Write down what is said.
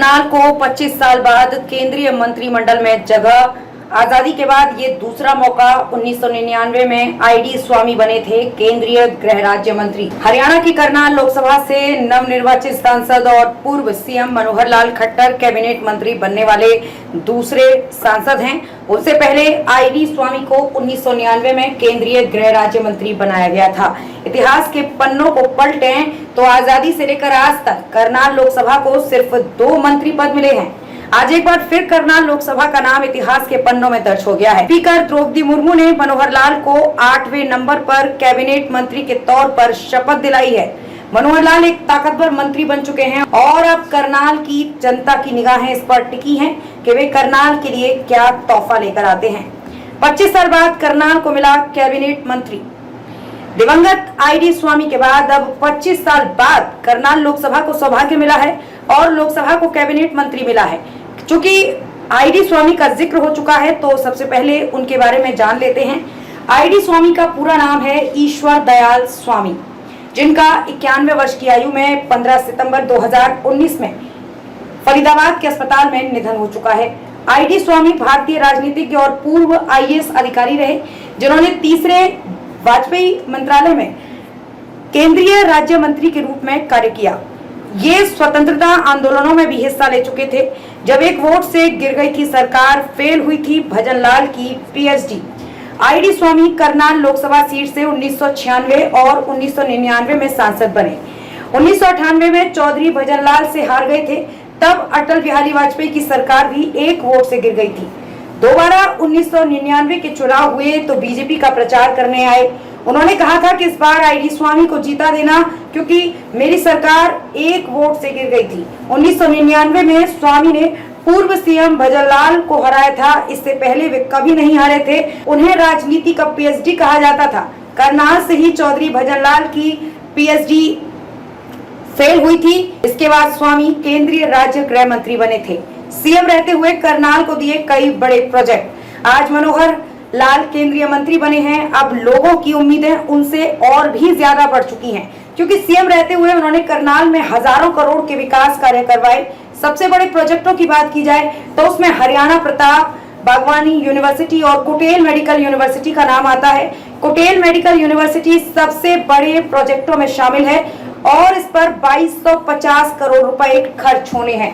करनाल को 25 साल बाद केंद्रीय मंत्रिमंडल में जगह। आजादी के बाद ये दूसरा मौका। 1999 में आईडी स्वामी बने थे केंद्रीय गृह राज्य मंत्री। हरियाणा की करनाल लोकसभा से नवनिर्वाचित सांसद और पूर्व सीएम मनोहर लाल खट्टर कैबिनेट मंत्री बनने वाले दूसरे सांसद हैं। उससे पहले आईडी स्वामी को 1999 में केंद्रीय गृह राज्य मंत्री बनाया गया था। इतिहास के पन्नों को पलटें तो आजादी से लेकर आज तक करनाल लोकसभा को सिर्फ 2 मंत्री पद मिले हैं। आज एक बार फिर करनाल लोकसभा का नाम इतिहास के पन्नों में दर्ज हो गया है। स्पीकर द्रौपदी मुर्मू ने मनोहर लाल को 8वें नंबर पर कैबिनेट मंत्री के तौर पर शपथ दिलाई है। मनोहर लाल एक ताकतवर मंत्री बन चुके हैं और अब करनाल की जनता की निगाहें इस पर टिकी हैं कि वे करनाल के लिए क्या तोहफा लेकर आते हैं। 25 साल बाद करनाल को मिला कैबिनेट मंत्री। दिवंगत आईडी स्वामी के बाद अब 25 साल बाद करनाल लोकसभा को सौभाग्य मिला है और लोकसभा को कैबिनेट मंत्री मिला है। चूंकि आईडी स्वामी का जिक्र हो चुका है तो सबसे पहले उनके बारे में जान लेते हैं। आईडी स्वामी का पूरा नाम है ईश्वर दयाल स्वामी, जिनका 91 वर्ष की आयु में 15 सितंबर 2019 में फरीदाबाद के अस्पताल में निधन हो चुका है। आईडी स्वामी भारतीय राजनीतिज्ञ और पूर्व आईएएस अधिकारी रहे, जिन्होंने तीसरे वाजपेयी मंत्रालय में केंद्रीय राज्य मंत्री के रूप में कार्य किया। ये स्वतंत्रता आंदोलनों में भी हिस्सा ले चुके थे। जब एक वोट से गिर गई थी सरकार, फेल हुई थी भजनलाल की पीएचडी। आईडी स्वामी करनाल लोकसभा सीट से 1996 और 1999 में सांसद बने। 1998 में चौधरी भजनलाल से हार गए थे। तब अटल बिहारी वाजपेयी की सरकार भी एक वोट से गिर गई थी। दोबारा 1999 के चुनाव हुए तो बीजेपी का प्रचार करने आए। उन्होंने कहा था कि इस बार आईडी स्वामी को जीता देना, क्योंकि मेरी सरकार एक वोट से गिर गई थी। 1999 में स्वामी ने पूर्व सीएम भजनलाल को हराया था। इससे पहले वे कभी नहीं हारे थे। उन्हें राजनीति का पीएचडी कहा जाता था। करनाल से ही चौधरी भजनलाल की पीएचडी फेल हुई थी। इसके बाद स्वामी केंद्रीय राज्य गृह मंत्री बने थे। सीएम रहते हुए करनाल को दिए कई बड़े प्रोजेक्ट। आज मनोहर लाल केंद्रीय मंत्री बने हैं। अब लोगों की उम्मीदें उनसे और भी ज्यादा बढ़ चुकी हैं, क्योंकि सीएम रहते हुए उन्होंने करनाल में हजारों करोड़ के विकास कार्य करवाए। सबसे बड़े प्रोजेक्टों की बात की जाए तो उसमें हरियाणा प्रताप बागवानी यूनिवर्सिटी और कुटेल मेडिकल यूनिवर्सिटी का नाम आता है। कुटेल मेडिकल यूनिवर्सिटी सबसे बड़े प्रोजेक्टों में शामिल है और इस पर 2250 करोड़ रुपए खर्च होने हैं।